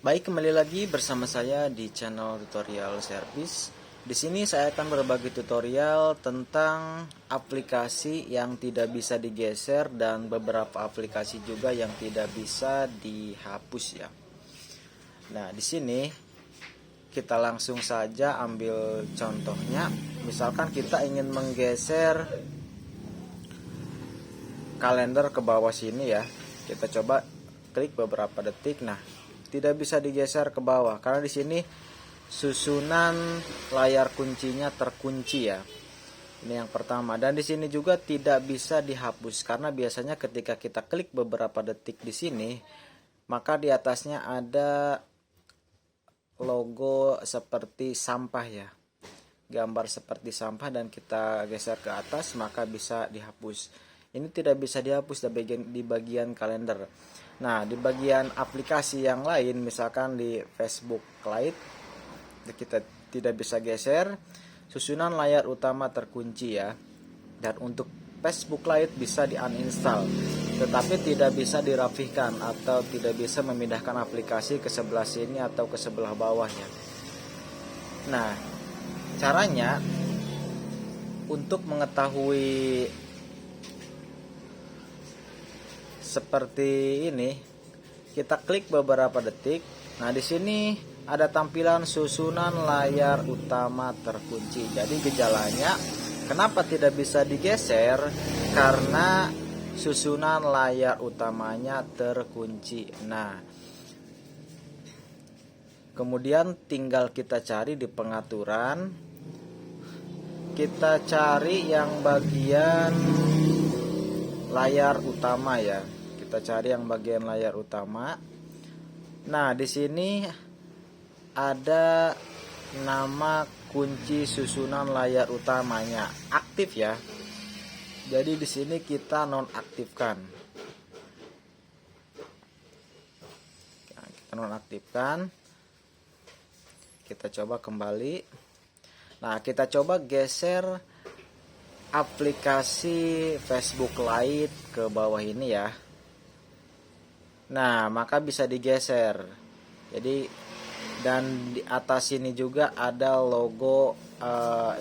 Baik, kembali lagi bersama saya di channel Tutorial Service. Di sini saya akan berbagi tutorial tentang aplikasi yang tidak bisa digeser dan beberapa aplikasi juga yang tidak bisa dihapus ya. Nah, di sini kita langsung saja ambil contohnya. Misalkan kita ingin menggeser kalender ke bawah sini ya. Kita coba klik beberapa detik. Nah, tidak bisa digeser ke bawah karena di sini susunan layar kuncinya terkunci ya. Ini yang pertama, dan di sini juga tidak bisa dihapus karena biasanya ketika kita klik beberapa detik di sini, maka di atasnya ada logo seperti sampah ya. Gambar seperti sampah dan kita geser ke atas maka bisa dihapus. Ini tidak bisa dihapus di bagian kalender. Nah, di bagian aplikasi yang lain, misalkan di Facebook Lite, kita tidak bisa geser, susunan layar utama terkunci ya. Dan untuk Facebook Lite bisa di uninstall, tetapi tidak bisa dirapihkan atau tidak bisa memindahkan aplikasi ke sebelah sini atau ke sebelah bawahnya. Nah, caranya untuk mengetahui seperti ini, kita klik beberapa detik. Nah, di sini ada tampilan susunan layar utama terkunci. Jadi gejalanya kenapa tidak bisa digeser? Karena susunan layar utamanya terkunci. Nah, kemudian tinggal kita cari di pengaturan. Kita cari yang bagian layar utama ya. Kita cari yang bagian layar utama. Nah, di sini ada nama kunci susunan layar utamanya aktif ya. Jadi di sini kita nonaktifkan. Nah, kita nonaktifkan. Kita coba kembali. Nah, kita coba geser aplikasi Facebook Lite ke bawah ini ya. Nah, maka bisa digeser. Jadi, dan di atas ini juga ada logo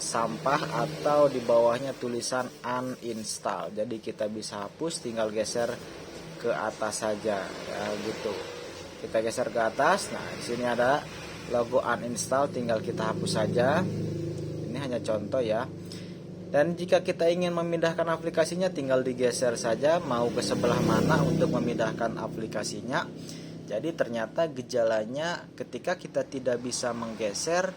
sampah atau di bawahnya tulisan uninstall. Jadi kita bisa hapus, tinggal geser ke atas saja ya gitu. Kita geser ke atas. Nah, di sini ada logo uninstall, tinggal kita hapus saja. Ini hanya contoh ya. Dan jika kita ingin memindahkan aplikasinya, tinggal digeser saja mau ke sebelah mana untuk memindahkan aplikasinya. Jadi ternyata gejalanya ketika kita tidak bisa menggeser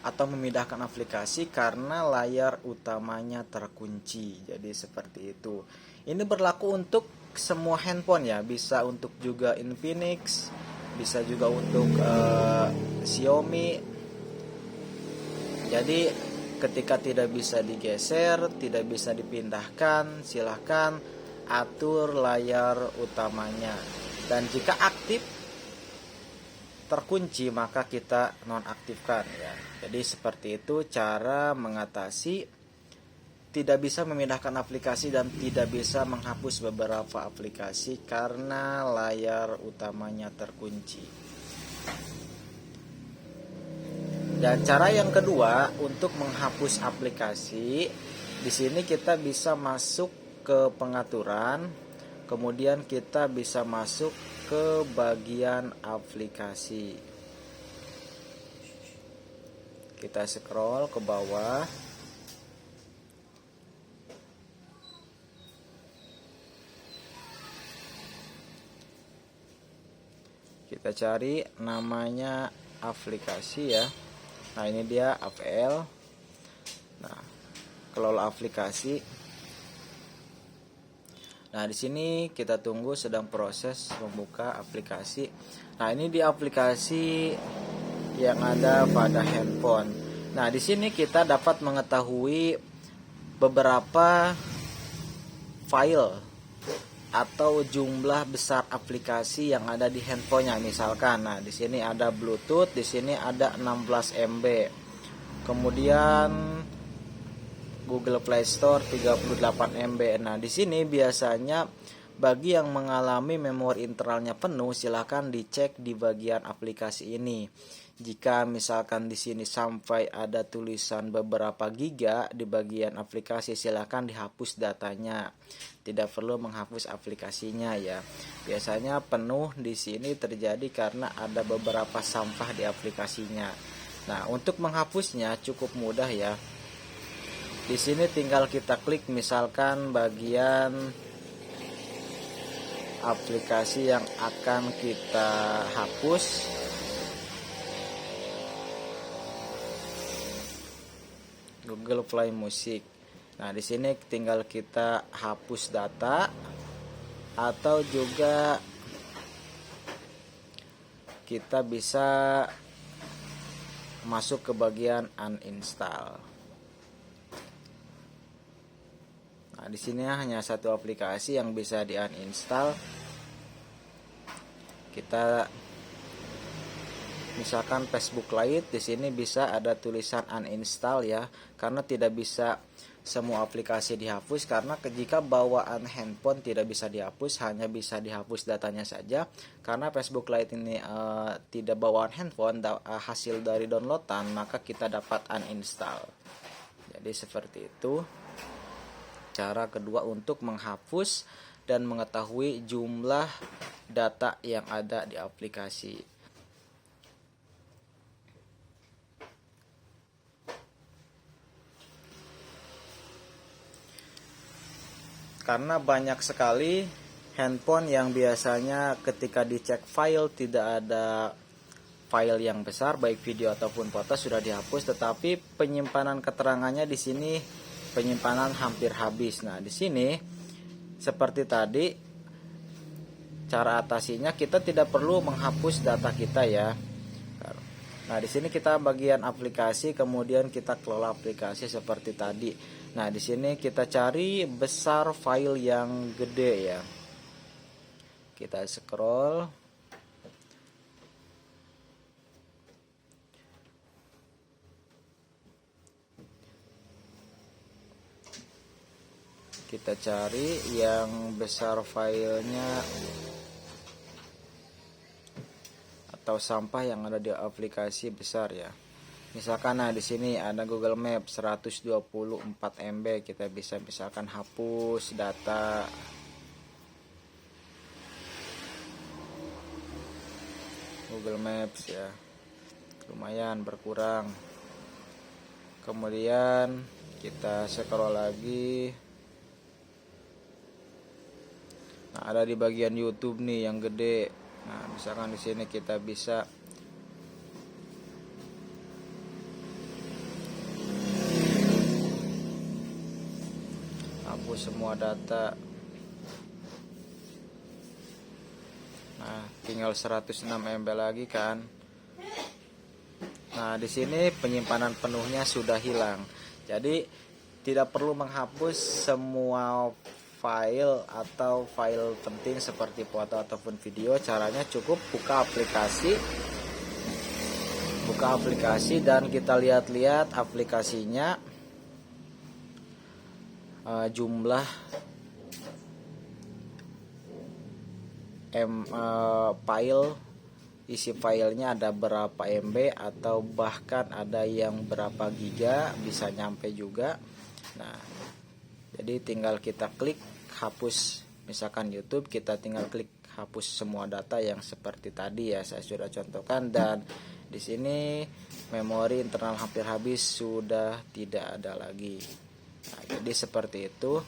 atau memindahkan aplikasi karena layar utamanya terkunci. Jadi seperti itu. Ini berlaku untuk semua handphone ya. Bisa untuk juga Infinix, bisa juga untuk Xiaomi. Jadi ketika tidak bisa digeser, tidak bisa dipindahkan, silahkan atur layar utamanya. Dan jika aktif terkunci maka kita nonaktifkan ya. Jadi seperti itu cara mengatasi tidak bisa memindahkan aplikasi dan tidak bisa menghapus beberapa aplikasi karena layar utamanya terkunci. Dan cara yang kedua untuk menghapus aplikasi, di sini kita bisa masuk ke pengaturan, kemudian kita bisa masuk ke bagian aplikasi. Kita scroll ke bawah. Kita cari namanya aplikasi ya. Nah, ini dia APL. Nah, kelola aplikasi. Nah, di sini kita tunggu sedang proses membuka aplikasi. Nah, ini di aplikasi yang ada pada handphone. Nah, di sini kita dapat mengetahui beberapa file atau jumlah besar aplikasi yang ada di handphonenya. Misalkan, nah di sini ada Bluetooth, di sini ada 16 MB. Kemudian Google Play Store 38 MB. Nah, di sini biasanya Bagi yang mengalami memori internalnya penuh, silahkan dicek di bagian aplikasi ini. Jika misalkan di sini sampai ada tulisan beberapa giga di bagian aplikasi, silahkan dihapus datanya. Tidak perlu menghapus aplikasinya ya. Biasanya penuh di sini terjadi karena ada beberapa sampah di aplikasinya. Nah, untuk menghapusnya cukup mudah ya. Di sini tinggal kita klik misalkan bagian aplikasi yang akan kita hapus. Google Play Music. Nah, di sini tinggal kita hapus data atau juga kita bisa masuk ke bagian uninstall. Nah, di sini hanya satu aplikasi yang bisa di uninstall. Kita misalkan Facebook Lite, di sini bisa ada tulisan uninstall ya, karena tidak bisa semua aplikasi dihapus, karena jika bawaan handphone tidak bisa dihapus, hanya bisa dihapus datanya saja. Karena Facebook Lite ini tidak bawaan handphone, hasil dari downloadan, maka kita dapat uninstall. Jadi seperti itu cara kedua untuk menghapus dan mengetahui jumlah data yang ada di aplikasi. Karena banyak sekali handphone yang biasanya ketika dicek file tidak ada file yang besar, baik video ataupun foto sudah dihapus, tetapi penyimpanan keterangannya di sini penyimpanan hampir habis. Nah, di sini seperti tadi cara atasinya, kita tidak perlu menghapus data kita ya. Nah, di sini kita bagian aplikasi, kemudian kita kelola aplikasi seperti tadi. Nah, di sini kita cari besar file yang gede ya. Kita scroll. Kita cari yang besar filenya atau sampah yang ada di aplikasi besar ya. Misalkan nah di sini ada Google Maps 124 MB, kita bisa misalkan hapus data. Google Maps ya. Lumayan berkurang. Kemudian kita scroll lagi. Nah, ada di bagian YouTube nih yang gede. Nah, misalkan di sini kita bisa hapus semua data. Nah, tinggal 106 MB lagi kan. Nah, di sini penyimpanan penuhnya sudah hilang. Jadi tidak perlu menghapus semua file atau file penting seperti foto ataupun video. Caranya cukup buka aplikasi dan kita lihat-lihat aplikasinya, jumlah file, isi filenya ada berapa MB atau bahkan ada yang berapa giga, bisa nyampe juga. Nah, jadi tinggal kita klik hapus, misalkan YouTube, kita tinggal klik hapus semua data yang seperti tadi ya, saya sudah contohkan. Dan di sini memori internal hampir habis, sudah tidak ada lagi. Nah, jadi seperti itu.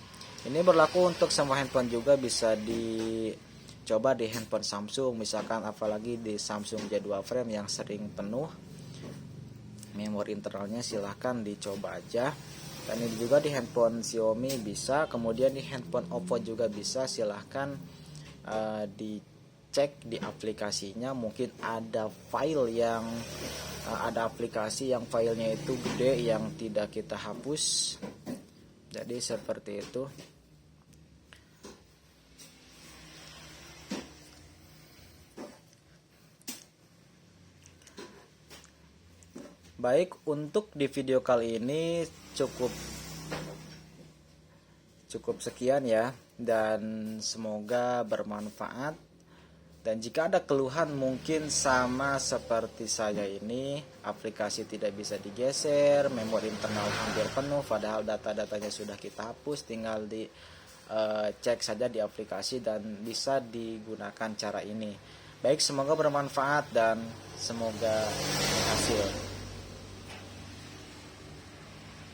Ini berlaku untuk semua handphone juga, bisa dicoba di handphone Samsung misalkan, apalagi di Samsung J2 Frame yang sering penuh memori internalnya, silahkan dicoba aja. Dan ini juga di handphone Xiaomi bisa, kemudian di handphone Oppo juga bisa. Silahkan dicek di aplikasinya, mungkin ada file yang ada aplikasi yang filenya itu gede yang tidak kita hapus. Jadi seperti itu. Baik, untuk di video kali ini Cukup sekian ya, dan semoga bermanfaat. Dan jika ada keluhan mungkin sama seperti saya ini, aplikasi tidak bisa digeser, memori internal hampir penuh, padahal data-datanya sudah kita hapus, tinggal di cek saja di aplikasi dan bisa digunakan cara ini. Baik, semoga bermanfaat dan semoga berhasil.